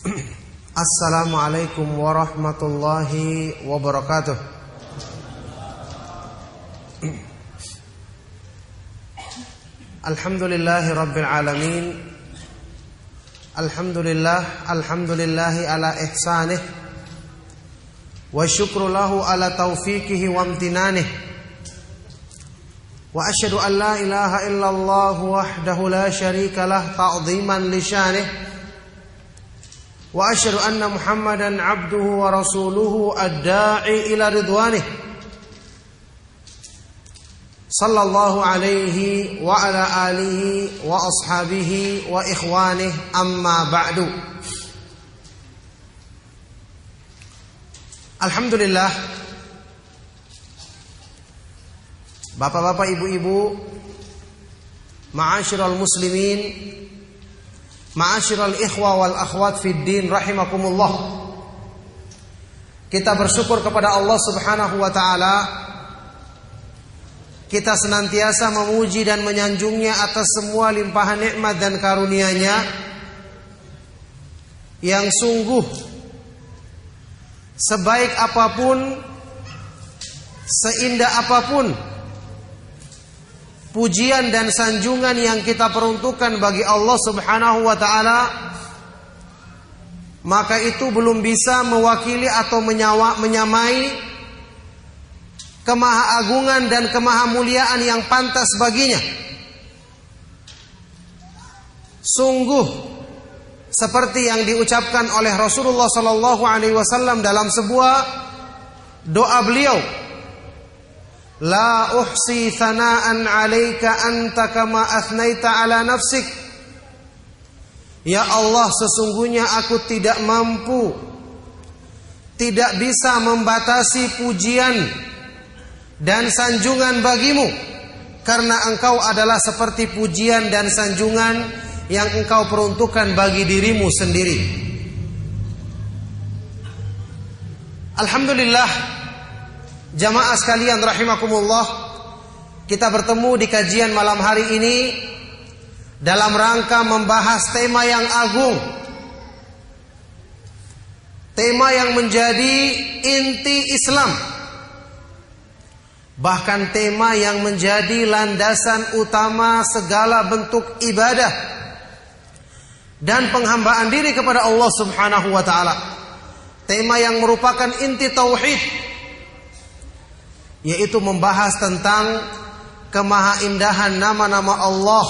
Assalamualaikum warahmatullahi wabarakatuh. Alhamdulillahi rabbil alamin. Alhamdulillahi ala ihsanih. Wa syukru lahu ala taufiqihi wa amtinanih. Wa asyhadu an la ilaha illallah wahdahu la syarika lah ta'dhiman li syanih. Wa asyhadu anna Muhammadan abduhu wa rasuluhu ad-da'i ila ridwanih. Sallallahu alaihi wa ala alihi wa ashabihi wa ikhwanih, amma ba'du. Alhamdulillah, bapak-bapak, ibu-ibu, ma'asyiral muslimin, ma'asyiral ikhwa wal akhwat fid din rahimakumullah. Kita bersyukur kepada Allah Subhanahu wa taala. Kita senantiasa memuji dan menyanjungnya atas semua limpahan nikmat dan karunia-Nya yang sungguh sebaik apapun, seindah apapun pujian dan sanjungan yang kita peruntukkan bagi Allah Subhanahu wa taala, maka itu belum bisa mewakili atau menyamai kemahaagungan dan kemahamuliaan yang pantas baginya. Sungguh seperti yang diucapkan oleh Rasulullah sallallahu alaihi wasallam dalam sebuah doa beliau, la uhsi thana'an 'alaika anta kama athnaita 'ala nafsik. Ya Allah, sesungguhnya aku tidak mampu, tidak bisa membatasi pujian dan sanjungan bagimu, karena engkau adalah seperti pujian dan sanjungan yang engkau peruntukkan bagi dirimu sendiri. Alhamdulillah, jamaah sekalian rahimakumullah, kita bertemu di kajian malam hari ini dalam rangka membahas tema yang agung, tema yang menjadi inti Islam, bahkan tema yang menjadi landasan utama segala bentuk ibadah dan penghambaan diri kepada Allah Subhanahu wa taala. Tema yang merupakan inti tauhid, yaitu membahas tentang kemahaindahan nama-nama Allah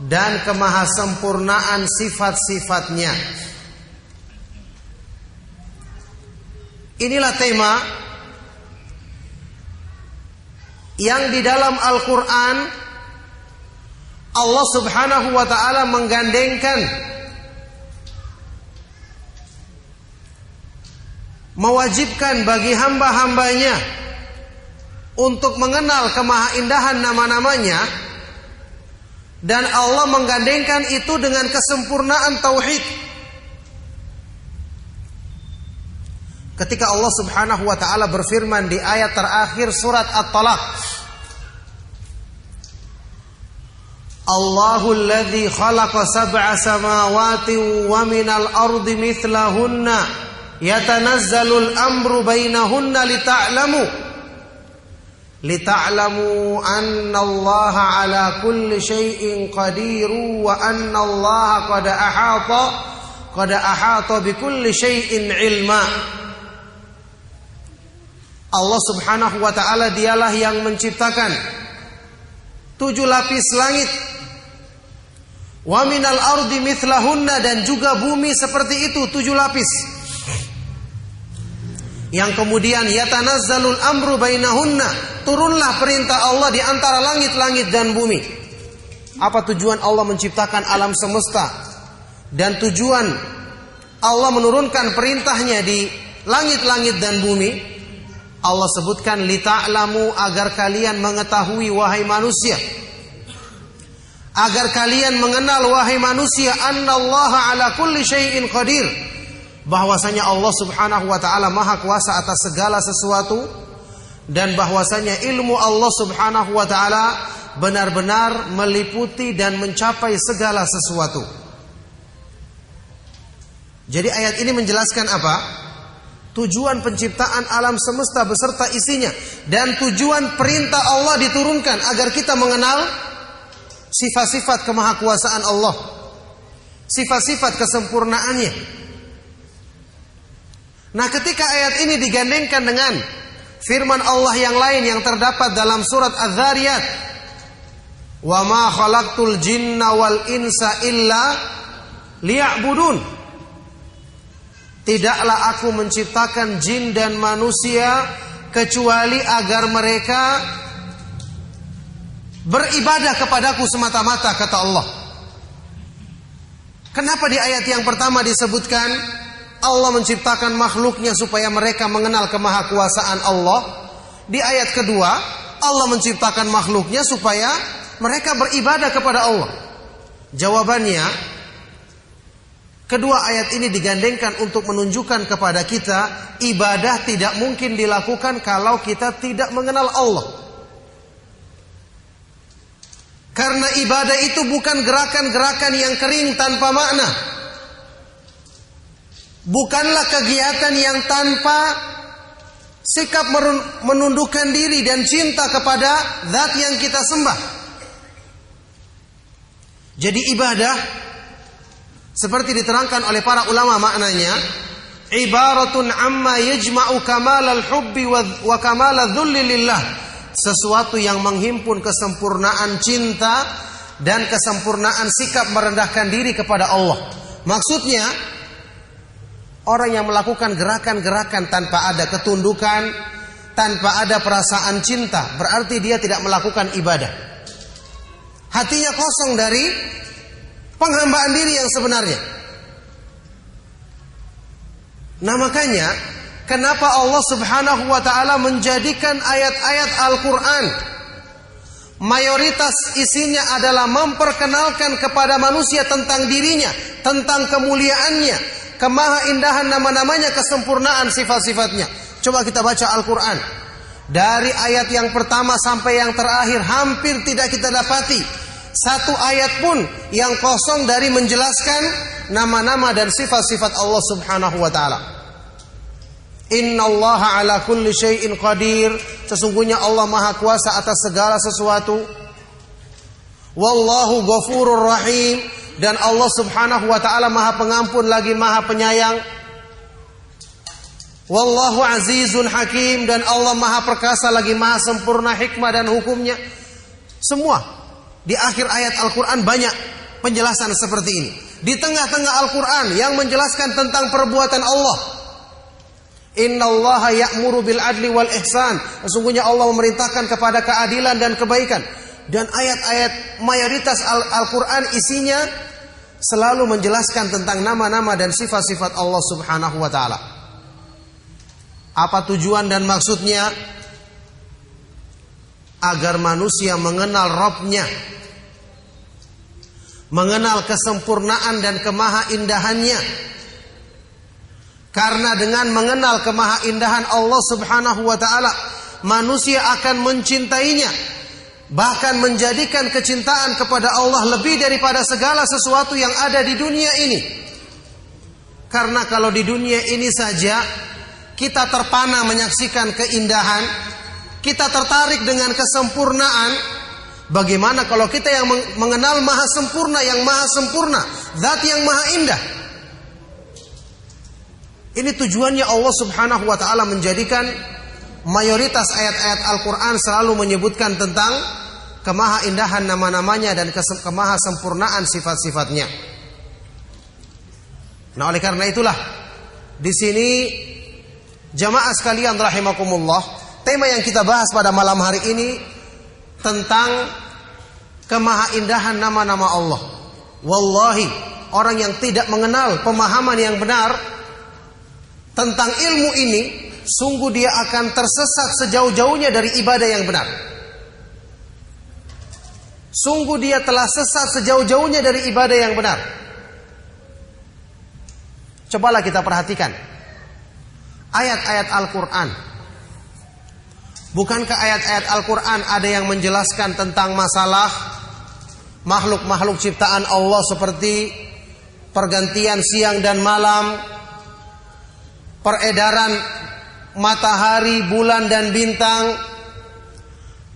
dan kemahasempurnaan sifat-sifatnya. Inilah tema yang di dalam Al-Quran Allah Subhanahu wa ta'ala menggandengkan, mewajibkan bagi hamba-hambanya untuk mengenal kemahaindahan nama-namanya, dan Allah menggandengkan itu dengan kesempurnaan tauhid. Ketika Allah Subhanahu wa taala berfirman di ayat terakhir surat At-Talaq, Allahul ladzi khalaqa sab'a samawati wa minal ardi mithlahunna yatanazzalul amru bainahunna lita'lamu anna Allah ala kulli syai'in qadiru wa anna Allah qad ahata bi kulli syai'in ilma. Allah Subhanahu wa ta'ala dialah yang menciptakan 7 lapis langit, wa minal ardi mithlahunna, dan juga bumi seperti itu 7 lapis, yang kemudian yatanazzalul amru bainahunna, turunlah perintah Allah di antara langit-langit dan bumi. Apa tujuan Allah menciptakan alam semesta dan tujuan Allah menurunkan perintahnya di langit-langit dan bumi? Allah sebutkan lita'lamu, agar kalian mengetahui wahai manusia, agar kalian mengenal wahai manusia, annallaha ala kulli syai'in qadir, bahwasanya Allah Subhanahu wa taala maha kuasa atas segala sesuatu, dan bahwasanya ilmu Allah Subhanahu wa taala benar-benar meliputi dan mencapai segala sesuatu. Jadi ayat ini menjelaskan apa? Tujuan penciptaan alam semesta beserta isinya, dan tujuan perintah Allah diturunkan agar kita mengenal sifat-sifat kemahakuasaan Allah, sifat-sifat kesempurnaannya. Nah, ketika ayat ini digandengkan dengan firman Allah yang lain yang terdapat dalam surat Az-Zariyat, "Wa ma khalaqtul jinna wal insa illa liya'budun." Tidaklah aku menciptakan jin dan manusia kecuali agar mereka beribadah kepadaku semata-mata, kata Allah. Kenapa di ayat yang pertama disebutkan Allah menciptakan makhluknya supaya mereka mengenal kemahakuasaan Allah? Di ayat kedua Allah menciptakan makhluknya supaya mereka beribadah kepada Allah. Jawabannya, kedua ayat ini digandengkan untuk menunjukkan kepada kita ibadah tidak mungkin dilakukan kalau kita tidak mengenal Allah. Karena ibadah itu bukan gerakan-gerakan yang kering tanpa makna. Bukanlah kegiatan yang tanpa sikap menundukkan diri dan cinta kepada zat yang kita sembah. Jadi ibadah, seperti diterangkan oleh para ulama maknanya, ibaratun amma yajma'u kamalal hubbi wa kamalal dhulli lillah. Sesuatu yang menghimpun kesempurnaan cinta dan kesempurnaan sikap merendahkan diri kepada Allah. Maksudnya, orang yang melakukan gerakan-gerakan tanpa ada ketundukan, tanpa ada perasaan cinta, berarti dia tidak melakukan ibadah. Hatinya kosong dari penghambaan diri yang sebenarnya. Nah, makanya kenapa Allah Subhanahu wa taala menjadikan ayat-ayat Al-Qur'an mayoritas isinya adalah memperkenalkan kepada manusia tentang dirinya, tentang kemuliaannya, kemahaindahan nama-namanya, kesempurnaan sifat-sifatnya. Coba kita baca Al-Qur'an. Dari ayat yang pertama sampai yang terakhir hampir tidak kita dapati satu ayat pun yang kosong dari menjelaskan nama-nama dan sifat-sifat Allah Subhanahu wa taala. Innallaha ala kulli syai'in qadir. Sesungguhnya Allah Maha Kuasa atas segala sesuatu. Wallahu ghafurur rahim. Dan Allah Subhanahu wa taala Maha Pengampun lagi Maha Penyayang. Wallahu azizun hakim. Dan Allah Maha Perkasa lagi Maha Sempurna hikmah dan hukumnya. Semua di akhir ayat Al-Quran banyak penjelasan seperti ini. Di tengah-tengah Al-Quran yang menjelaskan tentang perbuatan Allah. Innallaha ya'muru bil adli wal ihsan. Sesungguhnya Allah memerintahkan kepada keadilan dan kebaikan. Dan ayat-ayat mayoritas Al-Quran isinya selalu menjelaskan tentang nama-nama dan sifat-sifat Allah Subhanahu wa ta'ala. Apa tujuan dan maksudnya? Agar manusia mengenal Rabb-nya, mengenal kesempurnaan dan kemahaindahannya. Karena dengan mengenal kemahaindahan Allah Subhanahu wa ta'ala, manusia akan mencintainya, bahkan menjadikan kecintaan kepada Allah lebih daripada segala sesuatu yang ada di dunia ini. Karena kalau di dunia ini saja kita terpana menyaksikan keindahan, kita tertarik dengan kesempurnaan, bagaimana kalau kita yang mengenal Maha Sempurna, yang Maha Sempurna, Zat yang Maha Indah. Ini tujuannya Allah Subhanahu wa ta'ala menjadikan mayoritas ayat-ayat Al-Quran selalu menyebutkan tentang kemahaindahan nama-namanya dan kemahasempurnaan sifat-sifatnya. Nah, oleh karena itulah di sini jamaah sekalian rahimakumullah, tema yang kita bahas pada malam hari ini tentang kemahaindahan nama-nama Allah. Wallahi, orang yang tidak mengenal pemahaman yang benar tentang ilmu ini, sungguh dia akan tersesat sejauh-jauhnya dari ibadah yang benar. Sungguh dia telah sesat sejauh-jauhnya dari ibadah yang benar. Cobalah kita perhatikan ayat-ayat Al-Quran. Bukankah ayat-ayat Al-Quran ada yang menjelaskan tentang masalah makhluk-makhluk ciptaan Allah seperti pergantian siang dan malam, peredaran matahari, bulan dan bintang,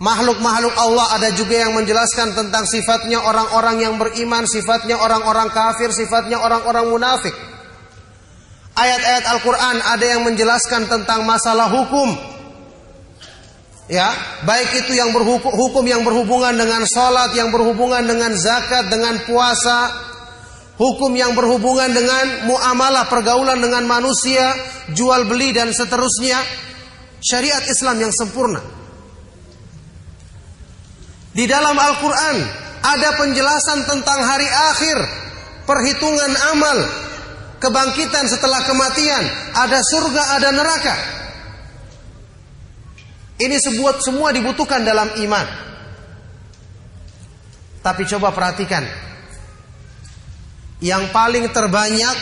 makhluk-makhluk Allah. Ada juga yang menjelaskan tentang sifatnya orang-orang yang beriman, sifatnya orang-orang kafir, sifatnya orang-orang munafik. Ayat-ayat Al-Quran ada yang menjelaskan tentang masalah hukum, ya, baik itu yang hukum yang berhubungan dengan salat, yang berhubungan dengan zakat, dengan puasa, hukum yang berhubungan dengan muamalah, pergaulan dengan manusia, jual beli dan seterusnya. Syariat Islam yang sempurna. Di dalam Al-Quran ada penjelasan tentang hari akhir, perhitungan amal, kebangkitan setelah kematian, ada surga, ada neraka. Ini semua dibutuhkan dalam iman. Tapi coba perhatikan, yang paling terbanyak,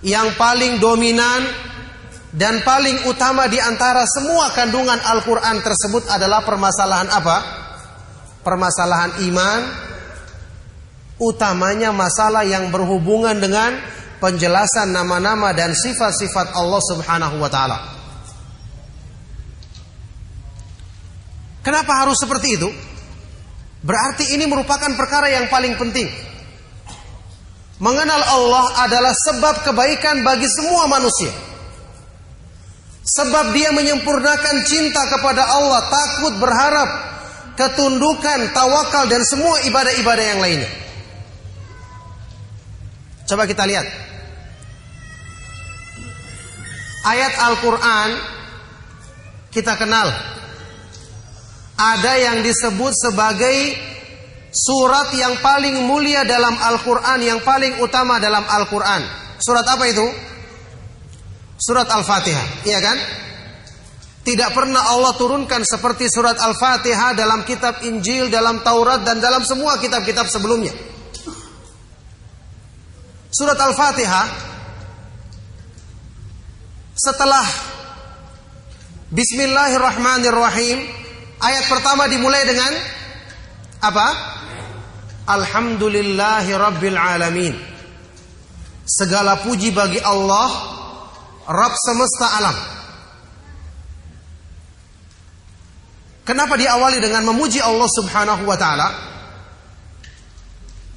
yang paling dominan, dan paling utama di antara semua kandungan Al-Quran tersebut adalah permasalahan apa? Permasalahan iman. Utamanya masalah yang berhubungan dengan penjelasan nama-nama dan sifat-sifat Allah Subhanahu wa ta'ala. Kenapa harus seperti itu? Berarti ini merupakan perkara yang paling penting. Mengenal Allah adalah sebab kebaikan bagi semua manusia. Sebab dia menyempurnakan cinta kepada Allah, takut, berharap, ketundukan, tawakal, dan semua ibadah-ibadah yang lainnya. Coba kita lihat ayat Al-Quran. Kita kenal ada yang disebut sebagai surat yang paling mulia dalam Al-Quran, yang paling utama dalam Al-Quran. Surat apa itu? Surat Al-Fatihah, iya kan? Tidak pernah Allah turunkan seperti surat Al-Fatihah dalam kitab Injil, dalam Taurat, dan dalam semua kitab-kitab sebelumnya. Surat Al-Fatihah, setelah Bismillahirrahmanirrahim, ayat pertama dimulai dengan apa? Alhamdulillahi Rabbil Alamin. Segala puji bagi Allah, Rabb semesta alam. Kenapa diawali dengan memuji Allah Subhanahu wa ta'ala?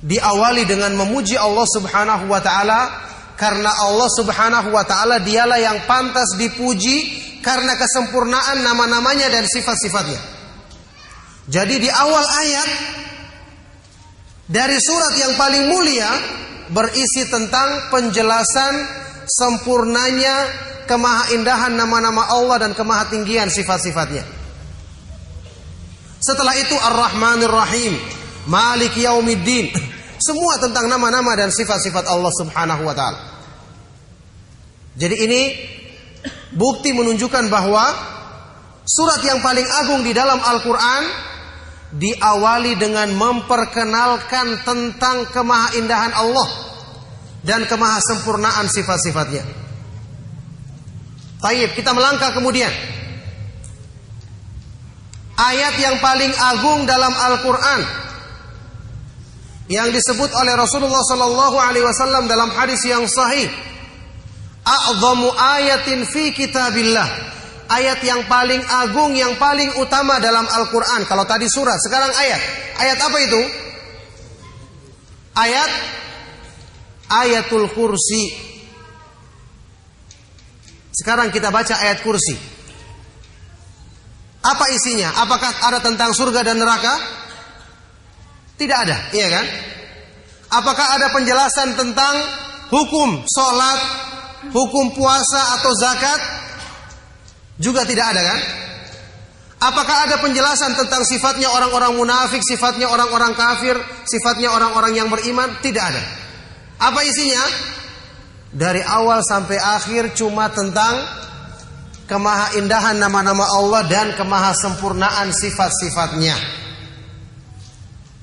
Diawali dengan memuji Allah Subhanahu wa ta'ala karena Allah Subhanahu wa ta'ala dialah yang pantas dipuji karena kesempurnaan nama-namanya dan sifat-sifatnya. Jadi di awal ayat dari surat yang paling mulia berisi tentang penjelasan sempurnanya, kemahaindahan nama-nama Allah dan kemahatinggian sifat-sifatnya. Setelah itu Ar-Rahmanir Rahim, Malik Yaumiddin, semua tentang nama-nama dan sifat-sifat Allah Subhanahu wa ta'ala. Jadi ini bukti menunjukkan bahwa surat yang paling agung di dalam Al-Quran diawali dengan memperkenalkan tentang kemahaindahan Allah dan kemahasempurnaan sifat-sifatnya. Taib, kita melangkah kemudian. Ayat yang paling agung dalam Al-Quran yang disebut oleh Rasulullah sallallahu alaihi wasallam dalam hadis yang sahih, a'dhamu ayatin fi kitabillah, ayat yang paling agung, yang paling utama dalam Al-Quran. Kalau tadi surat, sekarang ayat. Ayat apa itu? Ayatul Kursi. Sekarang kita baca ayat kursi. Apa isinya? Apakah ada tentang surga dan neraka? Tidak ada, iya kan? Apakah ada penjelasan tentang hukum sholat, hukum puasa atau zakat? Juga tidak ada, kan? Apakah ada penjelasan tentang sifatnya orang-orang munafik, sifatnya orang-orang kafir, sifatnya orang-orang yang beriman? Tidak ada. Apa isinya? Dari awal sampai akhir cuma tentang kemahaindahan nama-nama Allah dan kemahasempurnaan sifat-sifatnya.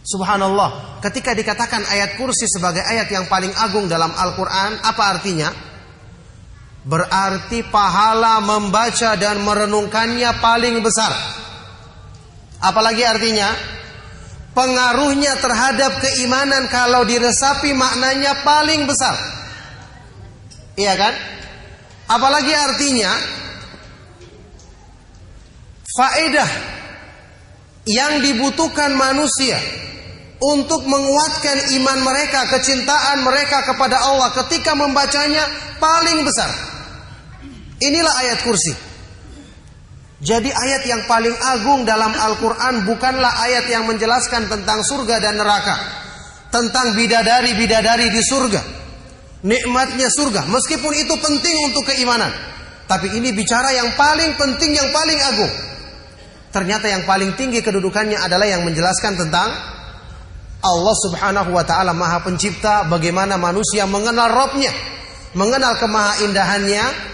Subhanallah, ketika dikatakan ayat kursi sebagai ayat yang paling agung dalam Al-Quran, apa artinya? Berarti pahala membaca dan merenungkannya paling besar. Apalagi artinya? pengaruhnya terhadap keimanan kalau diresapi maknanya paling besar. Iya kan? Apalagi artinya faedah yang dibutuhkan manusia untuk menguatkan iman mereka, kecintaan mereka kepada Allah ketika membacanya paling besar. Inilah ayat kursi. Jadi ayat yang paling agung dalam Al-Quran bukanlah ayat yang menjelaskan tentang surga dan neraka, tentang bidadari-bidadari di surga, nikmatnya surga, meskipun itu penting untuk keimanan. Tapi ini bicara yang paling penting, yang paling agung. Ternyata yang paling tinggi kedudukannya adalah yang menjelaskan tentang Allah Subhanahu wa ta'ala Maha Pencipta, bagaimana manusia mengenal Rabb-Nya, mengenal kemahaindahannya,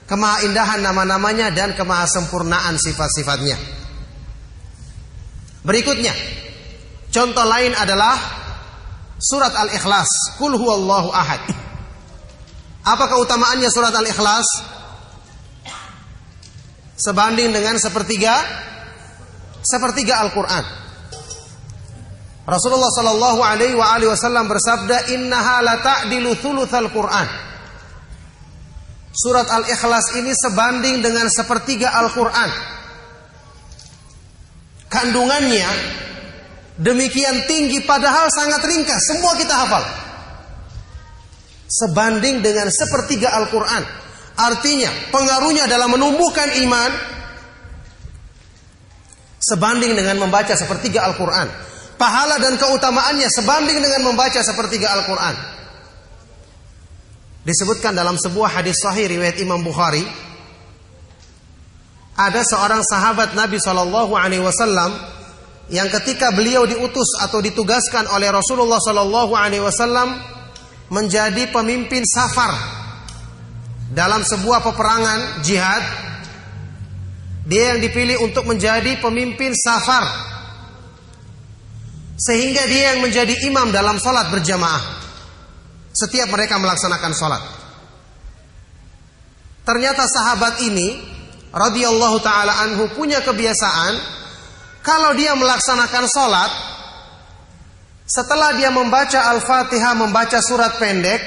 kemahaindahan nama-namanya dan kemahasempurnaan sifat-sifatnya. Berikutnya, contoh lain adalah surat Al-Ikhlas, Qul huwallahu ahad. Apa keutamaannya surat Al-Ikhlas? Sebanding dengan sepertiga Al-Quran. Rasulullah sallallahu alaihi wasallam bersabda, "Innaha la ta'dilu thulutsal Qur'an." Surat Al-Ikhlas ini sebanding dengan sepertiga Al-Quran. Kandungannya demikian tinggi padahal sangat ringkas, semua kita hafal. Sebanding dengan sepertiga Al-Quran. Artinya pengaruhnya dalam menumbuhkan iman sebanding dengan membaca sepertiga Al-Quran. Pahala dan keutamaannya sebanding dengan membaca sepertiga Al-Quran. Disebutkan dalam sebuah hadis sahih riwayat Imam Bukhari, ada seorang sahabat Nabi SAW yang ketika beliau diutus atau ditugaskan oleh Rasulullah SAW menjadi pemimpin safar dalam sebuah peperangan jihad, dia yang dipilih untuk menjadi pemimpin safar, sehingga dia yang menjadi imam dalam sholat berjamaah setiap mereka melaksanakan sholat. Ternyata sahabat ini radhiyallahu ta'ala anhu punya kebiasaan, kalau dia melaksanakan sholat, setelah dia membaca Al-Fatihah, membaca surat pendek,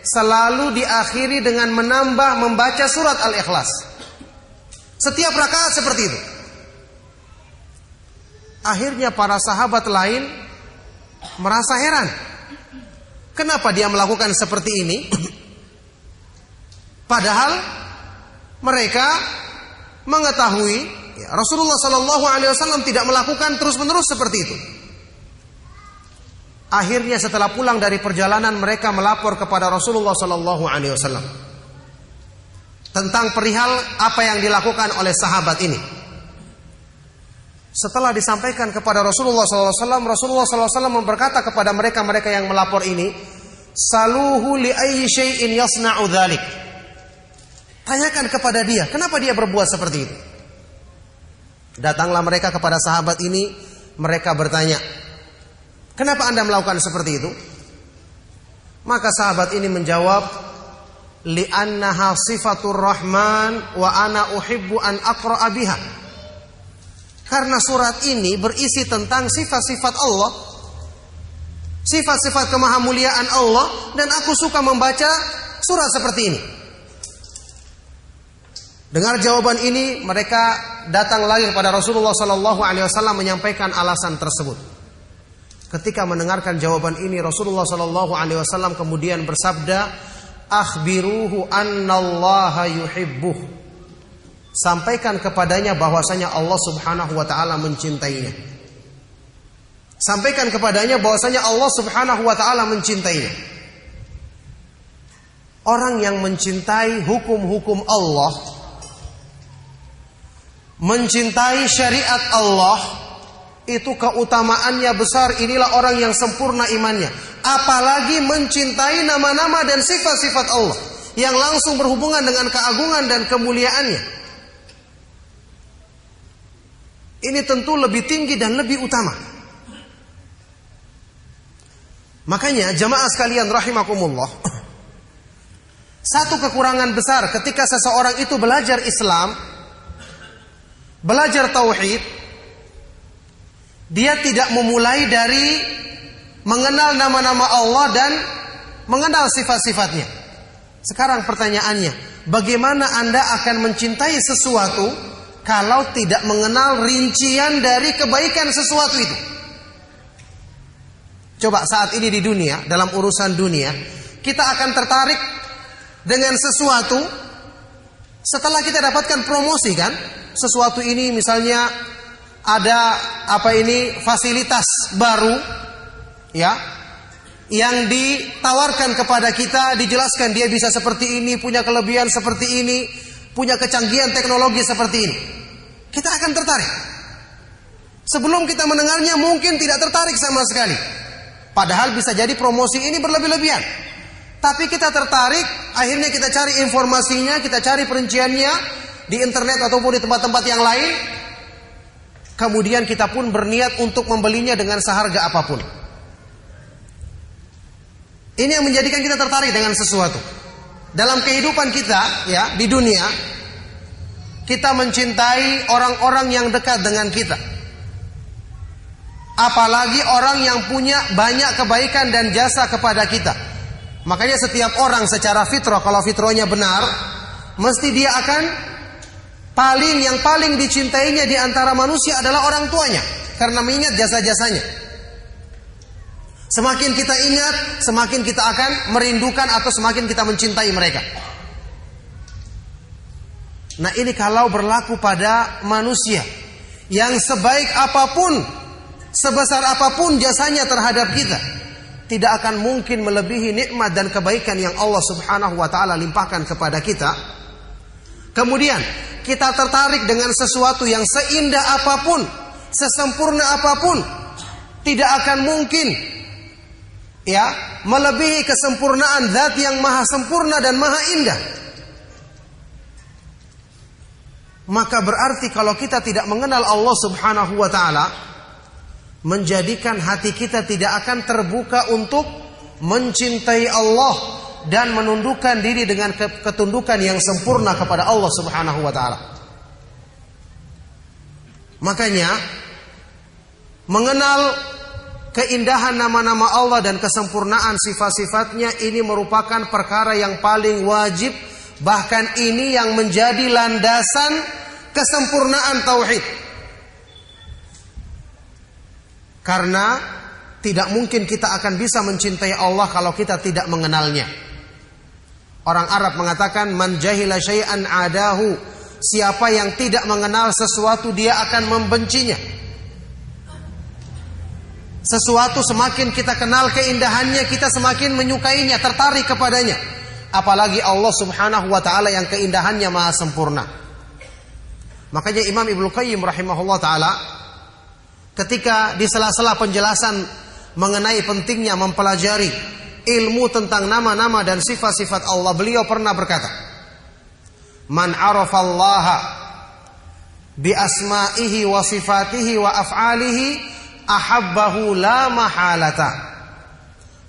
selalu diakhiri dengan menambah membaca surat Al-Ikhlas. Setiap rakaat seperti itu. Akhirnya para sahabat lain merasa heran. Kenapa dia melakukan seperti ini? Padahal mereka mengetahui Rasulullah SAW tidak melakukan terus-menerus seperti itu. Akhirnya setelah pulang dari perjalanan, mereka melapor kepada Rasulullah SAW tentang perihal apa yang dilakukan oleh sahabat ini. Setelah disampaikan kepada Rasulullah SAW, Rasulullah SAW berkata kepada mereka yang melapor ini, "Saluhu li ayyi syai'in yasna'u dzalik." Tanyakan kepada dia, kenapa dia berbuat seperti itu? Datanglah mereka kepada sahabat ini, mereka bertanya, "Kenapa Anda melakukan seperti itu?" Maka sahabat ini menjawab, "Li'annaha sifatur Rahman wa ana uhibbu an aqra'a biha." Karena surat ini berisi tentang sifat-sifat Allah, sifat-sifat kemahamuliaan Allah, dan aku suka membaca surat seperti ini. Dengar jawaban ini, mereka datang lagi kepada Rasulullah SAW menyampaikan alasan tersebut. Ketika mendengarkan jawaban ini, Rasulullah SAW kemudian bersabda, "Akhbiruhu annallaha yuhibbuh." Sampaikan kepadanya bahwasanya Allah Subhanahu wa ta'ala mencintainya. Sampaikan kepadanya bahwasanya Allah Subhanahu wa ta'ala mencintainya. Orang yang mencintai hukum-hukum Allah, mencintai syariat Allah, itu keutamaannya besar. Inilah orang yang sempurna imannya. Apalagi mencintai nama-nama dan sifat-sifat Allah yang langsung berhubungan dengan keagungan dan kemuliaannya. Ini tentu lebih tinggi dan lebih utama. Makanya jamaah sekalian rahimakumullah, satu kekurangan besar ketika seseorang itu belajar Islam, belajar tauhid, Dia tidak memulai dari mengenal nama-nama Allah dan mengenal sifat-sifatnya. Sekarang pertanyaannya, bagaimana Anda akan mencintai sesuatu kalau tidak mengenal rincian dari kebaikan sesuatu itu? Coba saat ini di dunia, dalam urusan dunia, kita akan tertarik dengan sesuatu setelah kita dapatkan promosi kan? Sesuatu ini misalnya ada fasilitas baru ya, yang ditawarkan kepada kita, dijelaskan dia bisa seperti ini, punya kelebihan seperti ini, punya kecanggihan teknologi seperti ini. Kita akan tertarik. Sebelum kita mendengarnya mungkin tidak tertarik sama sekali. Padahal bisa jadi promosi ini berlebih-lebihan. Tapi kita tertarik, akhirnya kita cari informasinya, kita cari perinciannya di internet ataupun di tempat-tempat yang lain. Kemudian kita pun berniat untuk membelinya dengan seharga apapun. Ini yang menjadikan kita tertarik dengan sesuatu. Dalam kehidupan kita ya di dunia, kita mencintai orang-orang yang dekat dengan kita. Apalagi orang yang punya banyak kebaikan dan jasa kepada kita. Makanya setiap orang secara fitrah, kalau fitrahnya benar, mesti dia akan yang paling dicintainya di antara manusia adalah orang tuanya, karena mengingat jasa-jasanya. Semakin kita ingat, semakin kita akan merindukan atau semakin kita mencintai mereka. Nah, ini kalau berlaku pada manusia yang sebaik apapun, sebesar apapun jasanya terhadap kita, tidak akan mungkin melebihi nikmat dan kebaikan yang Allah Subhanahu wa taala limpahkan kepada kita. Kemudian kita tertarik dengan sesuatu yang seindah apapun, sesempurna apapun, tidak akan mungkin ya melebihi kesempurnaan zat yang maha sempurna dan maha indah. Maka berarti kalau kita tidak mengenal Allah Subhanahu wa taala, menjadikan hati kita tidak akan terbuka untuk mencintai Allah dan menundukkan diri dengan ketundukan yang sempurna kepada Allah Subhanahu wa taala. Makanya mengenal keindahan nama-nama Allah dan kesempurnaan sifat-sifatnya ini merupakan perkara yang paling wajib, bahkan ini yang menjadi landasan kesempurnaan tauhid. Karena tidak mungkin kita akan bisa mencintai Allah kalau kita tidak mengenalnya. Orang Arab mengatakan man jahila syai'an adahu. Siapa yang tidak mengenal sesuatu dia akan membencinya. Sesuatu semakin kita kenal keindahannya, kita semakin menyukainya, tertarik kepadanya. Apalagi Allah Subhanahu wa taala yang keindahannya maha sempurna. Makanya Imam Ibnu Qayyim rahimahullah taala ketika di sela-sela penjelasan mengenai pentingnya mempelajari ilmu tentang nama-nama dan sifat-sifat Allah, beliau pernah berkata, man arafallaha bi asma'ihi wa sifatihi wa af'alihi ahabbahu la mahalata.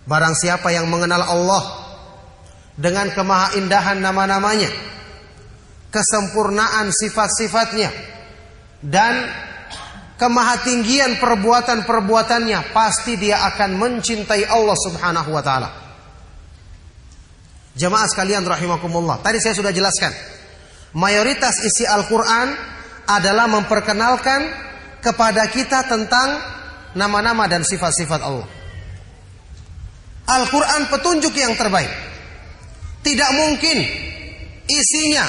Barang siapa yang mengenal Allah dengan kemahaindahan nama-namanya, kesempurnaan sifat-sifatnya, dan kemahatinggian perbuatan-perbuatannya, pasti dia akan mencintai Allah Subhanahu wa taala. Jamaah sekalian rahimakumullah, tadi saya sudah jelaskan, mayoritas isi Al-Qur'an adalah memperkenalkan kepada kita tentang nama-nama dan sifat-sifat Allah. Al-Qur'an petunjuk yang terbaik. Tidak mungkin isinya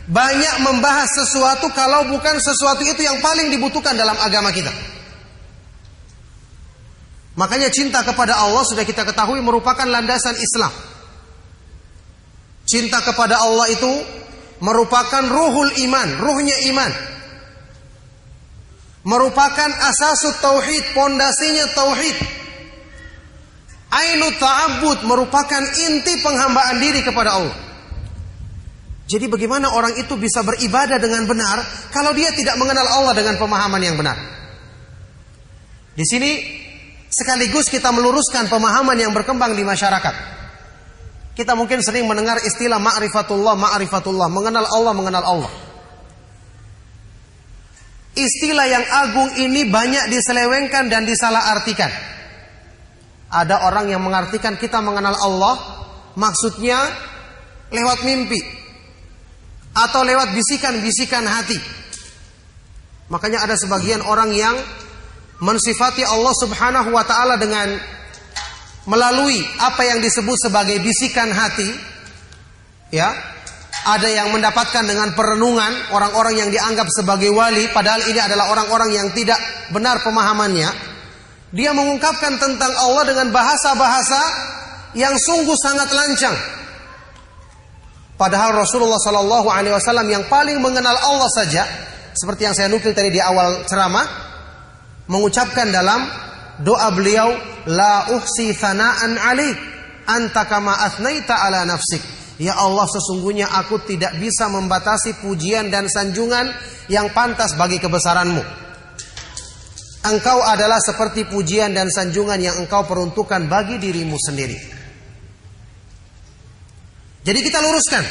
banyak membahas sesuatu kalau bukan sesuatu itu yang paling dibutuhkan dalam agama kita. Makanya cinta kepada Allah sudah kita ketahui merupakan landasan Islam. Cinta kepada Allah itu merupakan ruhul iman, ruhnya iman. Merupakan asasut tauhid, pondasinya tauhid. Ainut ta'abbud, merupakan inti penghambaan diri kepada Allah. Jadi bagaimana orang itu bisa beribadah dengan benar kalau dia tidak mengenal Allah dengan pemahaman yang benar? Di sini sekaligus kita meluruskan pemahaman yang berkembang di masyarakat. Kita mungkin sering mendengar istilah ma'rifatullah, ma'rifatullah, mengenal Allah, mengenal Allah. istilah yang agung ini banyak diselewengkan dan disalahartikan. Ada orang yang mengartikan kita mengenal Allah maksudnya lewat mimpi atau lewat bisikan-bisikan hati. Makanya ada sebagian orang yang mensifati Allah Subhanahu wa taala dengan melalui apa yang disebut sebagai bisikan hati. Ya. Ada yang mendapatkan dengan perenungan, orang-orang yang dianggap sebagai wali, padahal ini adalah orang-orang yang tidak benar pemahamannya. Dia mengungkapkan tentang Allah dengan bahasa-bahasa yang sungguh sangat lancang. Padahal Rasulullah Sallallahu Alaihi Wasallam yang paling mengenal Allah saja, seperti yang saya nukil tadi di awal ceramah, mengucapkan dalam doa beliau, La uhsi thana'an alaik, anta kama athnaita ala nafsik. Ya Allah, sesungguhnya aku tidak bisa membatasi pujian dan sanjungan yang pantas bagi kebesaranmu. Engkau adalah seperti pujian dan sanjungan yang engkau peruntukkan bagi dirimu sendiri. Jadi kita luruskan,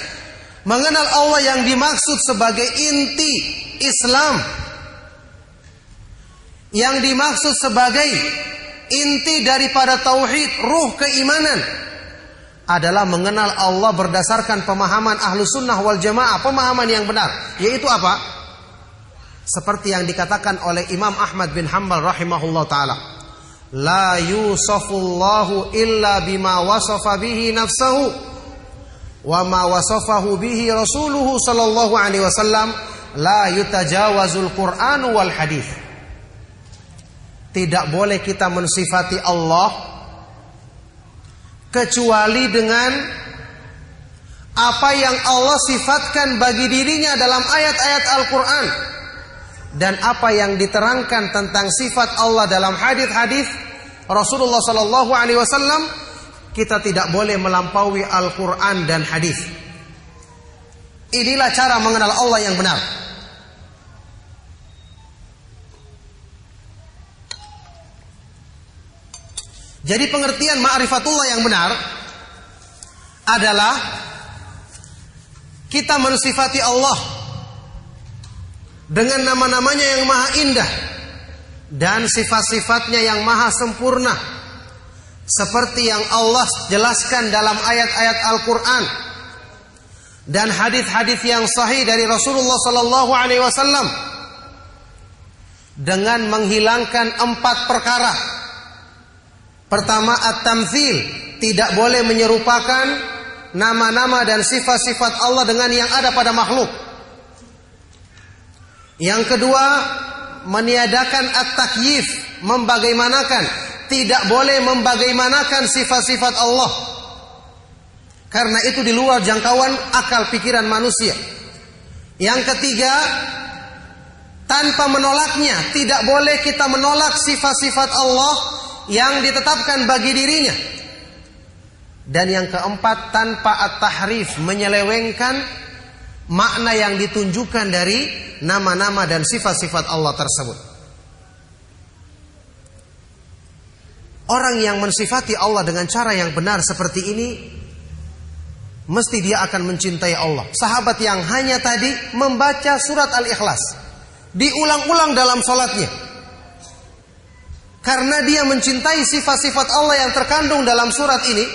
mengenal Allah yang dimaksud sebagai inti Islam, yang dimaksud sebagai inti daripada tauhid, ruh keimanan, adalah mengenal Allah berdasarkan pemahaman ahlu sunnah wal jamaah, pemahaman yang benar. Yaitu apa? Seperti yang dikatakan oleh Imam Ahmad bin Hanbal rahimahullah ta'ala, La yusafullahu illa bima wasafa bihi nafsahu wa ma wasafahu bihi rasuluhu sallallahu alaihi wasallam, la yutajawazul Qur'an wal hadith. Tidak boleh kita mensifati Allah kecuali dengan apa yang Allah sifatkan bagi dirinya dalam ayat-ayat Al-Quran, dan apa yang diterangkan tentang sifat Allah dalam hadis-hadis Rasulullah Sallallahu Alaihi Wasallam. Kita tidak boleh melampaui Al-Quran dan hadis. Inilah cara mengenal Allah yang benar. Jadi pengertian ma'rifatullah yang benar adalah kita mensifati Allah dengan nama-namanya yang maha indah dan sifat-sifatnya yang maha sempurna, seperti yang Allah jelaskan dalam ayat-ayat Al-Quran dan hadis-hadis yang sahih dari Rasulullah Sallallahu Alaihi Wasallam, dengan menghilangkan 4 perkara. Pertama, at-tamtsil, tidak boleh menyerupakan nama-nama dan sifat-sifat Allah dengan yang ada pada makhluk. Yang kedua, meniadakan at-takyif, membagaimanakan, tidak boleh membagaimanakan sifat-sifat Allah, karena itu di luar jangkauan akal pikiran manusia. Yang ketiga, tanpa menolaknya, tidak boleh kita menolak sifat-sifat Allah yang ditetapkan bagi dirinya. Dan yang keempat, tanpa at-tahrif, menyelewengkan makna yang ditunjukkan dari nama-nama dan sifat-sifat Allah tersebut. Orang yang mensifati Allah dengan cara yang benar seperti ini, mesti dia akan mencintai Allah. Sahabat yang hanya tadi membaca surat Al-Ikhlas, diulang-ulang dalam sholatnya, karena dia mencintai sifat-sifat Allah yang terkandung dalam surat ini.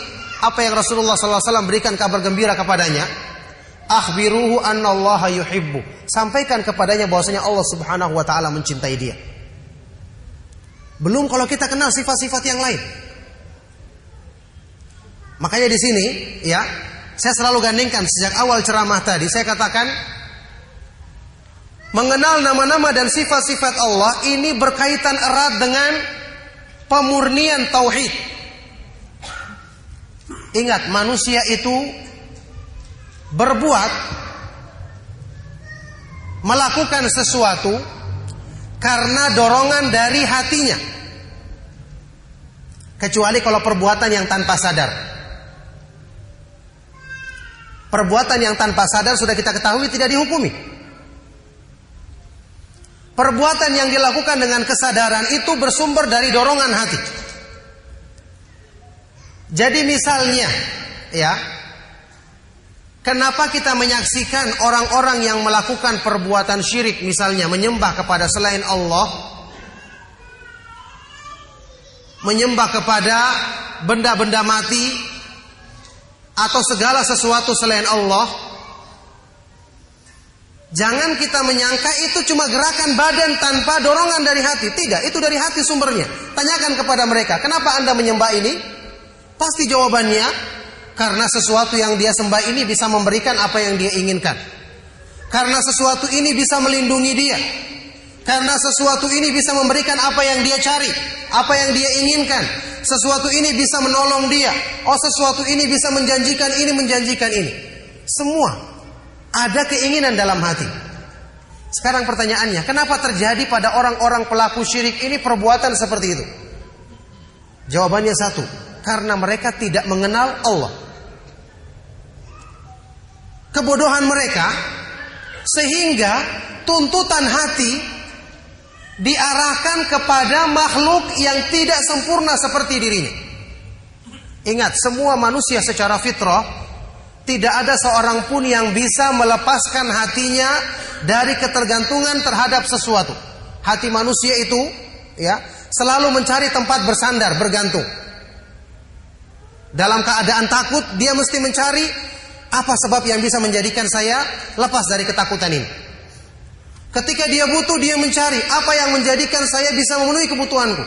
Apa yang Rasulullah SAW berikan kabar gembira kepadanya, akhbiruhu annallaha yuhibbu, sampaikan kepadanya bahwasanya Allah Subhanahu wa taala mencintai dia. Belum kalau kita kenal sifat-sifat yang lain. Makanya di sini ya, saya selalu gandengkan sejak awal ceramah tadi, saya katakan mengenal nama-nama dan sifat-sifat Allah ini berkaitan erat dengan pemurnian tauhid. Ingat, manusia itu berbuat, melakukan sesuatu karena dorongan dari hatinya, kecuali kalau perbuatan yang tanpa sadar. Perbuatan yang tanpa sadar sudah kita ketahui tidak dihukumi. Perbuatan yang dilakukan dengan kesadaran itu bersumber dari dorongan hati. Jadi misalnya, ya, Kenapa kita menyaksikan orang-orang yang melakukan perbuatan syirik, misalnya menyembah kepada selain Allah, menyembah kepada benda-benda mati atau segala sesuatu selain Allah? Jangan kita menyangka itu cuma gerakan badan tanpa dorongan dari hati. Tidak, itu dari hati sumbernya. Tanyakan kepada mereka, kenapa Anda menyembah ini? Pasti jawabannya, karena sesuatu yang dia sembah ini bisa memberikan apa yang dia inginkan. Karena sesuatu ini bisa melindungi dia. Karena sesuatu ini bisa memberikan apa yang dia cari, apa yang dia inginkan. Sesuatu ini bisa menolong dia. Oh, sesuatu ini bisa menjanjikan ini, menjanjikan ini. Semua ada keinginan dalam hati. Sekarang pertanyaannya, kenapa terjadi pada orang-orang pelaku syirik ini perbuatan seperti itu? Jawabannya satu, karena mereka tidak mengenal Allah. Kebodohan mereka sehingga tuntutan hati diarahkan kepada makhluk yang tidak sempurna seperti dirinya. Ingat, semua manusia secara fitrah, tidak ada seorang pun yang bisa melepaskan hatinya dari ketergantungan terhadap sesuatu. Hati manusia itu selalu mencari tempat bersandar, bergantung. Dalam keadaan takut, dia mesti mencari apa sebab yang bisa menjadikan saya lepas dari ketakutan ini. Ketika dia butuh, dia mencari apa yang menjadikan saya bisa memenuhi kebutuhanku.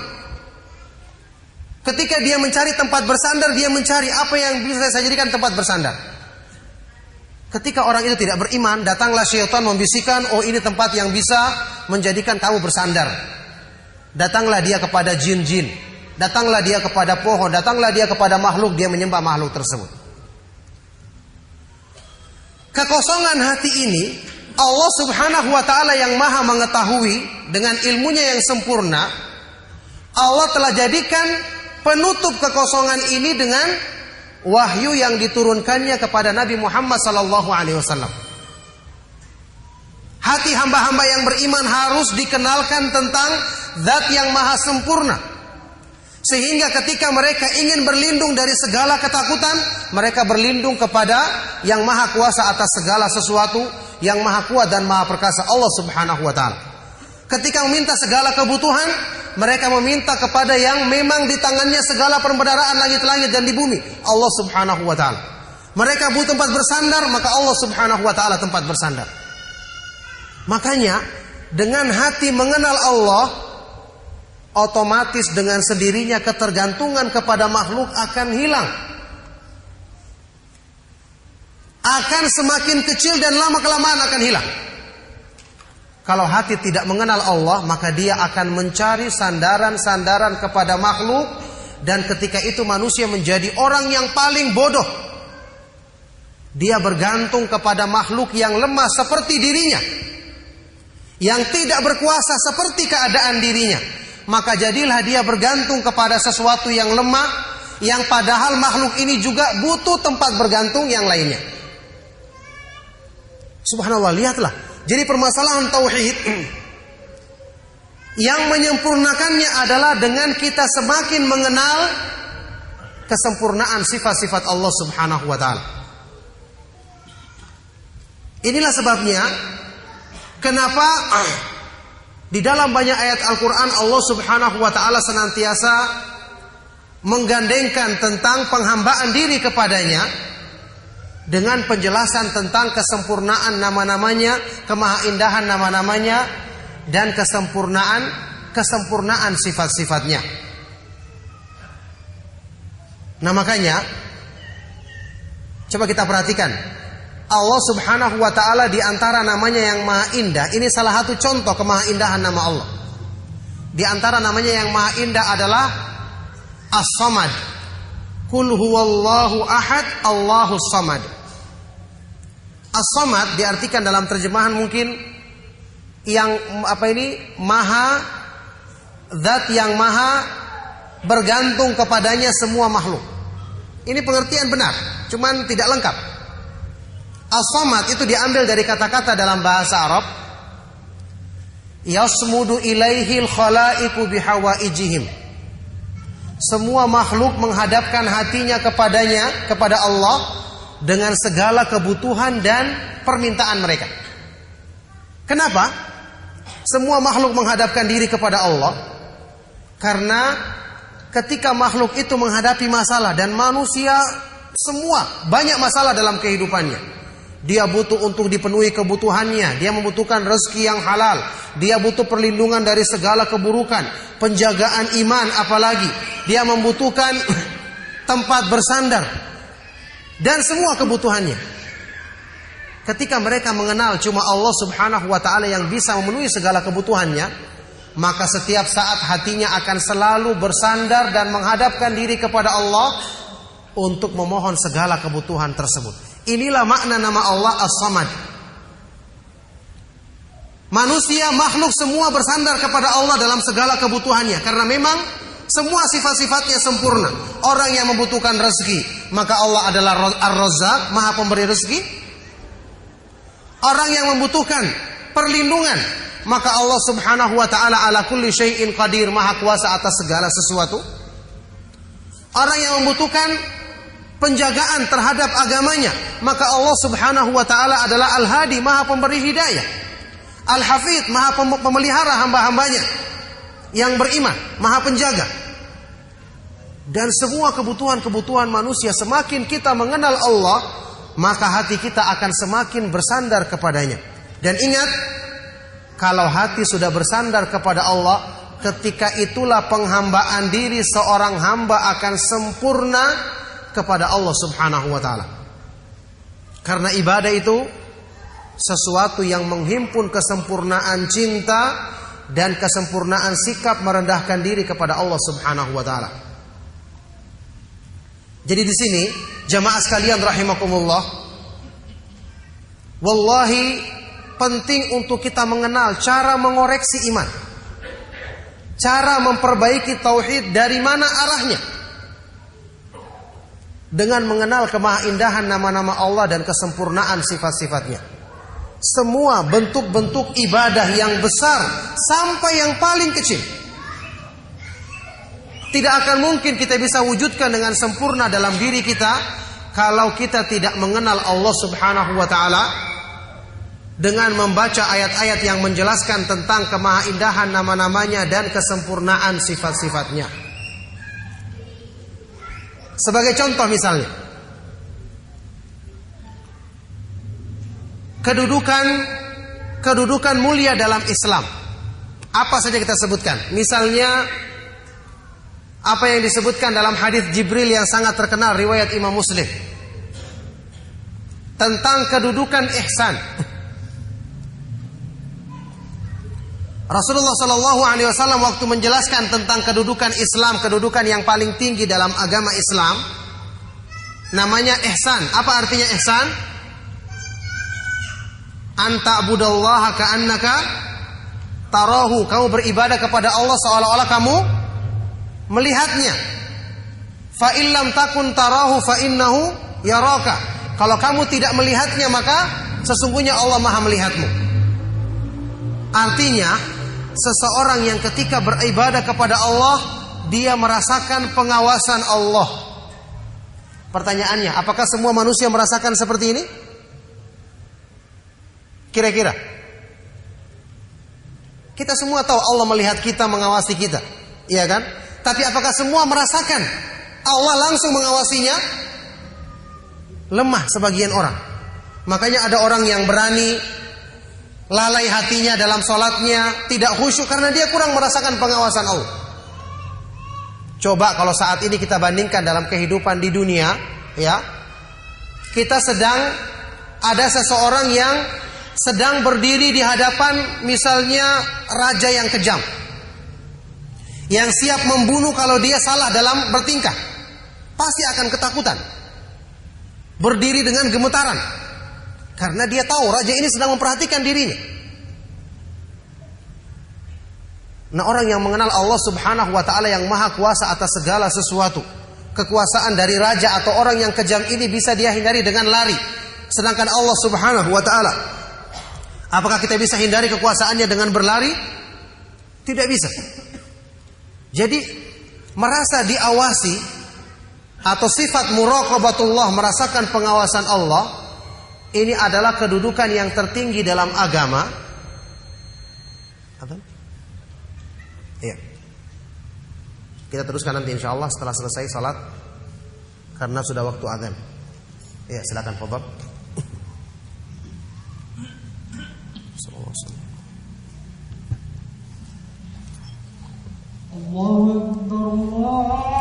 Ketika dia mencari tempat bersandar, dia mencari apa yang bisa saya jadikan tempat bersandar. Ketika orang itu tidak beriman, datanglah syaitan membisikkan, oh ini tempat yang bisa menjadikan kamu bersandar. Datanglah dia kepada jin-jin, datanglah dia kepada pohon, datanglah dia kepada makhluk, dia menyembah makhluk tersebut. Kekosongan hati ini, Allah subhanahu wa ta'ala yang maha mengetahui dengan ilmunya yang sempurna, Allah telah jadikan penutup kekosongan ini dengan wahyu yang diturunkannya kepada Nabi Muhammad SAW. Hati hamba-hamba yang beriman harus dikenalkan tentang zat yang maha sempurna, sehingga ketika mereka ingin berlindung dari segala ketakutan, mereka berlindung kepada yang maha kuasa atas segala sesuatu, yang maha kuat dan maha perkasa, Allah subhanahu wa ta'ala. Ketika meminta segala kebutuhan, mereka meminta kepada yang memang di tangannya segala perbendaharaan langit-langit dan di bumi, Allah subhanahu wa ta'ala. Mereka butuh tempat bersandar, maka Allah subhanahu wa ta'ala tempat bersandar. Makanya dengan hati mengenal Allah, otomatis dengan sendirinya ketergantungan kepada makhluk akan hilang. Akan semakin kecil dan lama-kelamaan akan hilang. Kalau hati tidak mengenal Allah, maka dia akan mencari sandaran-sandaran kepada makhluk. Dan ketika itu manusia menjadi orang yang paling bodoh. Dia bergantung kepada makhluk yang lemah seperti dirinya, yang tidak berkuasa seperti keadaan dirinya. Maka jadilah dia bergantung kepada sesuatu yang lemah, yang padahal makhluk ini juga butuh tempat bergantung yang lainnya. Subhanallah, lihatlah. Jadi permasalahan tauhid yang menyempurnakannya adalah dengan kita semakin mengenal kesempurnaan sifat-sifat Allah subhanahu wa ta'ala. Inilah sebabnya kenapa di dalam banyak ayat Al-Quran Allah subhanahu wa ta'ala senantiasa menggandengkan tentang penghambaan diri kepadanya dengan penjelasan tentang kesempurnaan nama-namanya, kemahaindahan nama-namanya, dan kesempurnaan sifat-sifatnya. Nah makanya coba kita perhatikan, Allah subhanahu wa ta'ala di antara namanya yang maha indah, ini salah satu contoh kemahaindahan nama Allah. Di antara namanya yang maha indah adalah As-Samad. Qul huwallahu ahad, Allahus samad. As-Samad diartikan dalam terjemahan mungkin yang maha, zat yang maha bergantung kepadanya semua makhluk. Ini pengertian benar, cuman tidak lengkap. As-Samad itu diambil dari kata-kata dalam bahasa Arab, yasmudu ilaihil khalaiqu bihawaijihim. Semua makhluk menghadapkan hatinya kepadanya, kepada Allah, dengan segala kebutuhan dan permintaan mereka. Kenapa? Semua makhluk menghadapkan diri kepada Allah karena ketika makhluk itu menghadapi masalah, dan manusia semua banyak masalah dalam kehidupannya. Dia butuh untuk dipenuhi kebutuhannya, dia membutuhkan rezeki yang halal, dia butuh perlindungan dari segala keburukan, penjagaan iman apalagi, dia membutuhkan tempat bersandar dan semua kebutuhannya. Ketika mereka mengenal cuma Allah Subhanahu wa taala yang bisa memenuhi segala kebutuhannya, maka setiap saat hatinya akan selalu bersandar dan menghadapkan diri kepada Allah untuk memohon segala kebutuhan tersebut. Inilah makna nama Allah As-Samad. Manusia, makhluk semua bersandar kepada Allah dalam segala kebutuhannya, karena memang semua sifat-sifatnya sempurna. Orang yang membutuhkan rezeki, maka Allah adalah Ar-Razzaq, Maha Pemberi rezeki. Orang yang membutuhkan perlindungan, maka Allah Subhanahu wa taala ala kulli syai'in qadir, Maha kuasa atas segala sesuatu. Orang yang membutuhkan penjagaan terhadap agamanya, maka Allah Subhanahu wa taala adalah Al-Hadi, Maha Pemberi hidayah. Al-Hafidh, Maha pemelihara hamba-hambanya yang beriman, Maha penjaga. Dan semua kebutuhan-kebutuhan manusia, semakin kita mengenal Allah, maka hati kita akan semakin bersandar kepadanya. Dan ingat, kalau hati sudah bersandar kepada Allah, ketika itulah penghambaan diri seorang hamba akan sempurna kepada Allah Subhanahu wa taala. Karena ibadah itu sesuatu yang menghimpun kesempurnaan cinta dan kesempurnaan sikap merendahkan diri kepada Allah Subhanahu wa taala. Jadi di sini jamaah sekalian rahimakumullah, wallahi penting untuk kita mengenal cara mengoreksi iman, cara memperbaiki tauhid, dari mana arahnya. Dengan mengenal kemahaindahan nama-nama Allah dan kesempurnaan sifat-sifatnya. Semua bentuk-bentuk ibadah yang besar sampai yang paling kecil, tidak akan mungkin kita bisa wujudkan dengan sempurna dalam diri kita kalau kita tidak mengenal Allah Subhanahu wa taala dengan membaca ayat-ayat yang menjelaskan tentang kemahaindahan nama-namanya dan kesempurnaan sifat-sifatnya. Sebagai contoh misalnya, kedudukan mulia dalam Islam. Apa saja kita sebutkan. Misalnya apa yang disebutkan dalam hadis Jibril yang sangat terkenal riwayat Imam Muslim tentang kedudukan ihsan. Rasulullah Shallallahu Alaihi Wasallam waktu menjelaskan tentang kedudukan Islam, kedudukan yang paling tinggi dalam agama Islam, namanya ihsan. Apa artinya ihsan? Anta abudallaha ka'annaka tarahu. Kamu beribadah kepada Allah seolah-olah kamu melihatnya. Fa illam takun tarahu fa innahu yaraka. Kalau kamu tidak melihatnya, maka sesungguhnya Allah Maha melihatmu. Artinya, seseorang yang ketika beribadah kepada Allah, dia merasakan pengawasan Allah. Pertanyaannya, apakah semua manusia merasakan seperti ini? Kira-kira kita semua tahu Allah melihat kita, mengawasi kita, iya kan? Tapi apakah semua merasakan Allah langsung mengawasinya? Lemah sebagian orang. Makanya ada orang yang berani lalai hatinya dalam sholatnya, tidak khusyuk karena dia kurang merasakan pengawasan Allah. Coba kalau saat ini kita bandingkan dalam kehidupan di dunia, ya, kita sedang ada seseorang yang sedang berdiri di hadapan misalnya raja yang kejam, yang siap membunuh kalau dia salah dalam bertingkah, pasti akan ketakutan, berdiri dengan gemetaran. Karena dia tahu raja ini sedang memperhatikan dirinya. Nah, orang yang mengenal Allah Subhanahu wa taala yang maha kuasa atas segala sesuatu, kekuasaan dari raja atau orang yang kejam ini bisa dia hindari dengan lari. Sedangkan Allah Subhanahu wa taala, apakah kita bisa hindari kekuasaannya dengan berlari? Tidak bisa. Jadi merasa diawasi atau sifat muraqabatullah, merasakan pengawasan Allah, ini adalah kedudukan yang tertinggi dalam agama. Iya. Kita teruskan nanti insyaallah setelah selesai salat karena sudah waktu azan. Ya, silakan fadhil. Allahu Akbar.